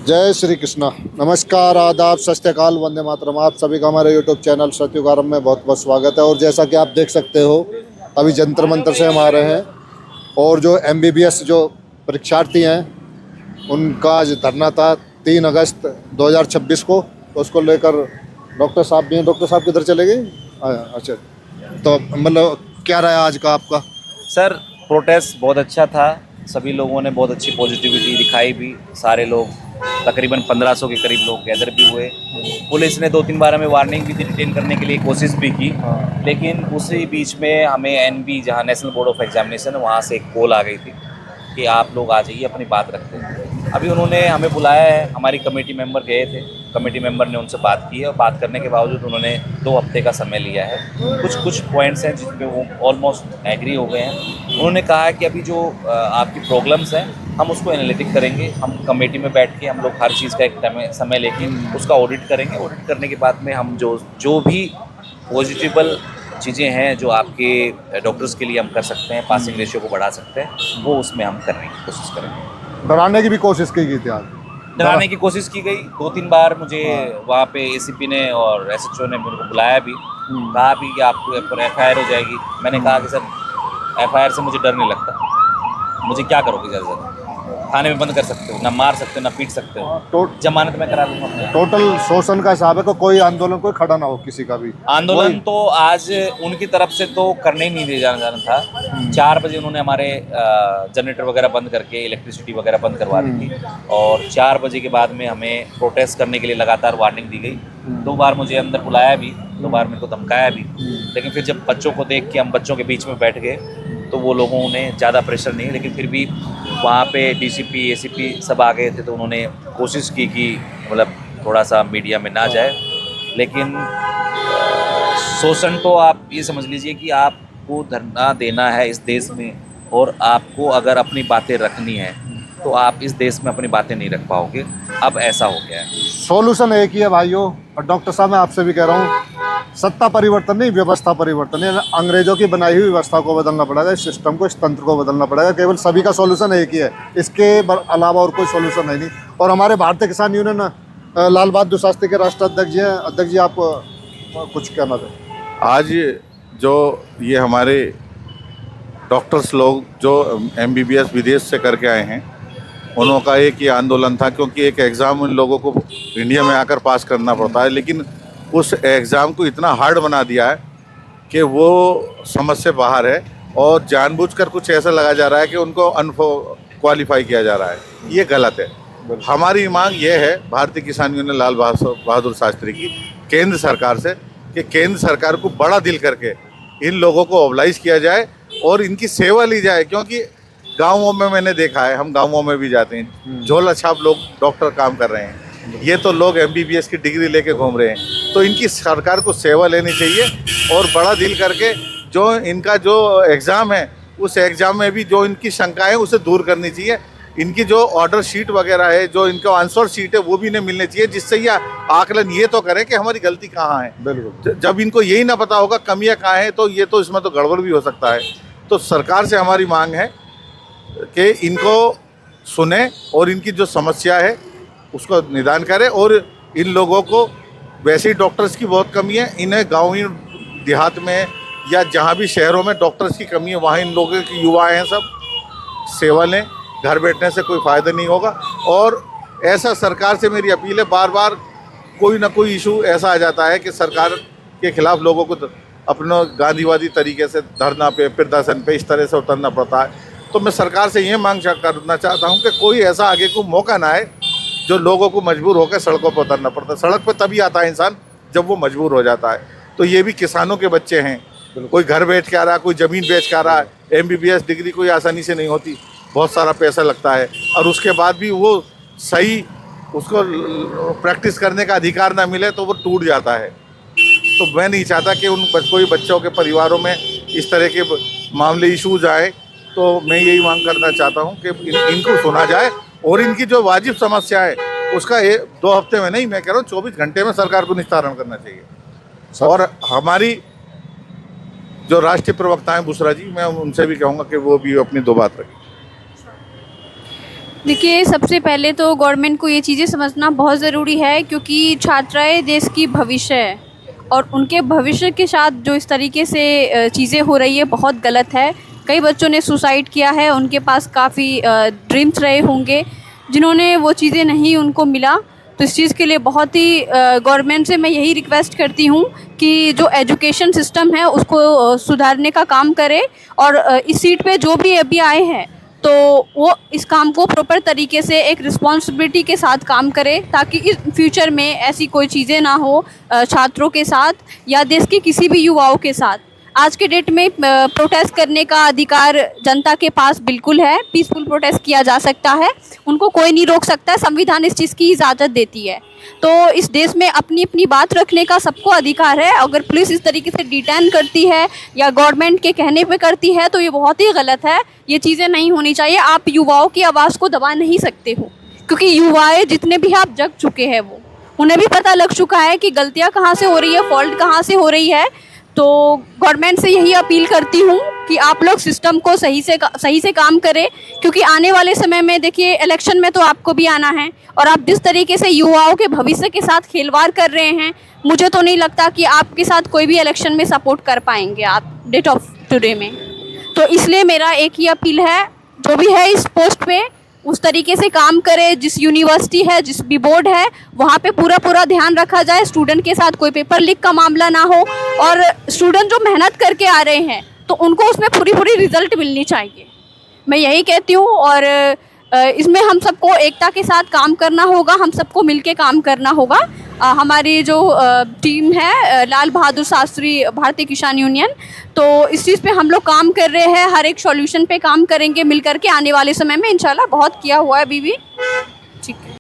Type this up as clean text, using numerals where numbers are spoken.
जय श्री कृष्णा। नमस्कार, आदाब, सत श्री अकाल, वंदे मातरम। आप सभी का हमारे यूट्यूब चैनल सत्युगारम में बहुत बहुत स्वागत है। और जैसा कि आप देख सकते हो, अभी जंतर मंतर से हम आ रहे हैं और जो एमबीबीएस जो परीक्षार्थी हैं उनका आज धरना था 3 अगस्त 2026 को। तो उसको लेकर डॉक्टर साहब भी हैं। डॉक्टर साहब किधर चले गए? अच्छा, तो मतलब क्या रहा आज का आपका? सर, प्रोटेस्ट बहुत अच्छा था। सभी लोगों ने बहुत अच्छी पॉजिटिविटी दिखाई भी। सारे लोग तकरीबन 1500 के करीब लोग गैदर भी हुए। पुलिस ने 2-3 बार हमें वार्निंग भी दी, डिटेन करने के लिए कोशिश भी की। लेकिन उसी बीच में हमें एनबी, जहाँ नेशनल बोर्ड ऑफ एग्जामिनेशन है, वहाँ से एक कॉल आ गई थी कि आप लोग आ जाइए, अपनी बात रखते हैं। अभी उन्होंने हमें बुलाया है, हमारी कमेटी मेंबर गए थे। कमेटी मेंबर ने उनसे बात की है और बात करने के बावजूद उन्होंने 2 हफ्ते का समय लिया है। कुछ पॉइंट्स हैं जिस पे वो ऑलमोस्ट एग्री हो गए हैं। उन्होंने कहा है कि अभी जो आपकी प्रॉब्लम्स हैं, हम उसको एनालिटिक करेंगे। हम कमेटी में बैठ के हम लोग हर चीज़ का एक समय लेके उसका ऑडिट करेंगे। ऑडिट करने के बाद में हम जो भी पॉजिटिबल चीज़ें हैं जो आपके डॉक्टर्स के लिए हम कर सकते हैं, पासिंग रेशियो को बढ़ा सकते हैं, वो उसमें हम करने की कोशिश करेंगे। डराने की भी कोशिश की गई थी आज? डराने की कोशिश की गई 2-3 बार। मुझे वहाँ पे एसीपी ने और एसएचओ ने मेरे को बुलाया भी, कहा भी कि आपको एफआईआर हो जाएगी। मैंने कहा कि सर, एफआईआर से मुझे डर नहीं लगता। मुझे क्या करोगे ज़्यादा? थाने में बंद कर सकते हो, ना मार सकते हो, ना पीट सकते हो। जमानत में करा लूँगा अपने। टोटल शोषण का हिसाब है। कोई आंदोलन कोई खड़ा ना हो किसी का भी आंदोलन तो आज उनकी तरफ से तो करने ही नहीं दिया जाना था। 4 बजे उन्होंने हमारे जनरेटर वगैरह बंद करके इलेक्ट्रिसिटी वगैरह बंद करवा दी थी। और 4 बजे के बाद में हमें प्रोटेस्ट करने के लिए लगातार वार्निंग दी गई। 2 बार मुझे अंदर बुलाया भी, 2 बार मेरे को धमकाया भी। लेकिन फिर जब बच्चों को देख के हम बच्चों के बीच में बैठ गए तो वो लोगों ने ज़्यादा प्रेशर नहीं, लेकिन फिर भी वहाँ पे डीसीपी एसीपी सब आ गए थे तो उन्होंने कोशिश की कि मतलब थोड़ा सा मीडिया में ना जाए। लेकिन शोषण तो आप ये समझ लीजिए कि आपको धरना देना है इस देश में, और आपको अगर अपनी बातें रखनी है तो आप इस देश में अपनी बातें नहीं रख पाओगे। अब ऐसा हो गया है। सॉल्यूशन एक ही है भाइयों। और डॉक्टर साहब, मैं आपसे भी कह रहा हूँ, सत्ता परिवर्तन नहीं, व्यवस्था परिवर्तन है। अंग्रेजों की बनाई हुई व्यवस्था को बदलना पड़ेगा, इस सिस्टम को, इस तंत्र को बदलना पड़ेगा। केवल सभी का सॉल्यूशन एक ही है, इसके अलावा और कोई सॉल्यूशन है नहीं। और हमारे भारतीय किसान यूनियन लाल बहादुर शास्त्री के राष्ट्र अध्यक्ष जी हैं। अध्यक्ष जी, आप कुछ कहना चाहें? आज जो ये हमारे डॉक्टर्स लोग जो एमबीबीएस विदेश से करके आए हैं, उनका एक ही आंदोलन था, क्योंकि एक एग्ज़ाम उन लोगों को इंडिया में आकर पास करना पड़ता है। लेकिन उस एग्ज़ाम को इतना हार्ड बना दिया है कि वो समझ से बाहर है, और जानबूझकर कुछ ऐसा लगाया जा रहा है कि उनको क्वालिफाई किया जा रहा है। ये गलत है। हमारी मांग ये है भारतीय किसान यूनियन लाल बहादुर शास्त्री की, केंद्र सरकार से, कि केंद्र सरकार को बड़ा दिल करके इन लोगों को ओबलाइज किया जाए और इनकी सेवा ली जाए। क्योंकि गाँवों में मैंने देखा है, हम गाँवों में भी जाते हैं, झोला छाप लोग डॉक्टर काम कर रहे हैं। ये तो लोग एमबीबीएस की डिग्री लेके घूम रहे हैं। तो इनकी सरकार को सेवा लेनी चाहिए और बड़ा दिल करके जो इनका जो एग्ज़ाम है, उस एग्ज़ाम में भी जो इनकी शंकाएं हैं उसे दूर करनी चाहिए। इनकी जो ऑर्डर शीट वगैरह है, जो इनका आंसर शीट है, वो भी इन्हें मिलनी चाहिए, जिससे ये आकलन ये तो करें कि हमारी गलती कहाँ है। बिल्कुल। जब इनको यही ना पता होगा कमियाँ कहाँ हैं, तो ये तो इसमें तो गड़बड़ भी हो सकता है। तो सरकार से हमारी मांग है कि इनको सुने और इनकी जो समस्या है उसको निदान करें। और इन लोगों को, वैसे ही डॉक्टर्स की बहुत कमी है, इन्हें गाँव देहात में या जहाँ भी शहरों में डॉक्टर्स की कमी है, वहाँ इन लोगों की युवा हैं, सब सेवा लें। घर बैठने से कोई फ़ायदा नहीं होगा। और ऐसा सरकार से मेरी अपील है, बार बार कोई ना कोई इशू ऐसा आ जाता है कि सरकार के खिलाफ लोगों को अपना गांधीवादी तरीके से धरना पे, प्रदर्शन पे, इस तरह से उतरना पड़ता है। तो मैं सरकार से ये मांग करना चाहता हूँ कि कोई ऐसा आगे को मौका ना आए जो लोगों को मजबूर होकर सड़कों पर उतरना पड़ता है। सड़क पर तभी आता है इंसान जब वो मजबूर हो जाता है। तो ये भी किसानों के बच्चे हैं, कोई घर बैठ के आ रहा है, कोई ज़मीन बेच के आ रहा है। एमबीबीएस डिग्री कोई आसानी से नहीं होती, बहुत सारा पैसा लगता है, और उसके बाद भी वो सही उसको प्रैक्टिस करने का अधिकार ना मिले तो वो टूट जाता है। तो मैं नहीं चाहता कि उन कोई बच्चों के परिवारों में इस तरह के मामले इशूज आए। तो मैं यही मांग करना चाहता हूं कि इनको सुना जाए और इनकी जो वाजिब समस्या है उसका 2 हफ्ते में नहीं, मैं कह रहा हूँ 24 घंटे में सरकार को निस्तारण करना चाहिए। और हमारी जो राष्ट्रीय प्रवक्ता हैं बुसरा जी, मैं उनसे भी कहूँगा कि वो भी अपनी 2 बात रखें। देखिए, सबसे पहले तो गवर्नमेंट को ये चीज़ें समझना बहुत ज़रूरी है, क्योंकि छात्राएं देश की भविष्य है और उनके भविष्य के साथ जो इस तरीके से चीज़ें हो रही है बहुत गलत है। कई बच्चों ने सुसाइड किया है, उनके पास काफ़ी ड्रीम्स रहे होंगे जिन्होंने वो चीज़ें नहीं उनको मिला। तो इस चीज़ के लिए बहुत ही गवर्नमेंट से मैं यही रिक्वेस्ट करती हूँ कि जो एजुकेशन सिस्टम है उसको सुधारने का काम करे और इस सीट पे जो भी अभी आए हैं तो वो इस काम को प्रॉपर तरीके से एक रिस्पॉन्सिबिलिटी के साथ काम करे, ताकि इस फ्यूचर में ऐसी कोई चीज़ें ना हो छात्रों के साथ या देश के किसी भी युवाओं के साथ। आज के डेट में प्रोटेस्ट करने का अधिकार जनता के पास बिल्कुल है, पीसफुल प्रोटेस्ट किया जा सकता है, उनको कोई नहीं रोक सकता है, संविधान इस चीज़ की इजाज़त देती है। तो इस देश में अपनी अपनी बात रखने का सबको अधिकार है। अगर पुलिस इस तरीके से डिटेन करती है या गवर्नमेंट के कहने पे करती है तो ये बहुत ही गलत है, ये चीज़ें नहीं होनी चाहिए। आप युवाओं की आवाज़ को दबा नहीं सकते हो, क्योंकि युवाएं जितने भी आप जग चुके हैं वो उन्हें भी पता लग चुका है कि गलतियाँ कहाँ से हो रही है, फॉल्ट कहाँ से हो रही है। तो गवर्नमेंट से यही अपील करती हूँ कि आप लोग सिस्टम को सही से काम करें, क्योंकि आने वाले समय में देखिए इलेक्शन में तो आपको भी आना है और आप जिस तरीके से युवाओं के भविष्य के साथ खिलवाड़ कर रहे हैं, मुझे तो नहीं लगता कि आपके साथ कोई भी इलेक्शन में सपोर्ट कर पाएंगे आप डेट ऑफ टुडे में। तो इसलिए मेरा एक ही अपील है, जो भी है इस पोस्ट पे उस तरीके से काम करे, जिस यूनिवर्सिटी है, जिस भी बोर्ड है, वहाँ पे पूरा ध्यान रखा जाए, स्टूडेंट के साथ कोई पेपर लीक का मामला ना हो और स्टूडेंट जो मेहनत करके आ रहे हैं तो उनको उसमें पूरी रिजल्ट मिलनी चाहिए, मैं यही कहती हूँ। और इसमें हम सबको एकता के साथ काम करना होगा, हम सबको मिलके काम करना होगा। हमारी जो टीम है लाल बहादुर शास्त्री भारतीय किसान यूनियन, तो इस चीज़ पे हम लोग काम कर रहे हैं, हर एक सॉल्यूशन पे काम करेंगे मिल करके आने वाले समय में इंशाल्लाह। बहुत किया हुआ है अभी भी, ठीक है।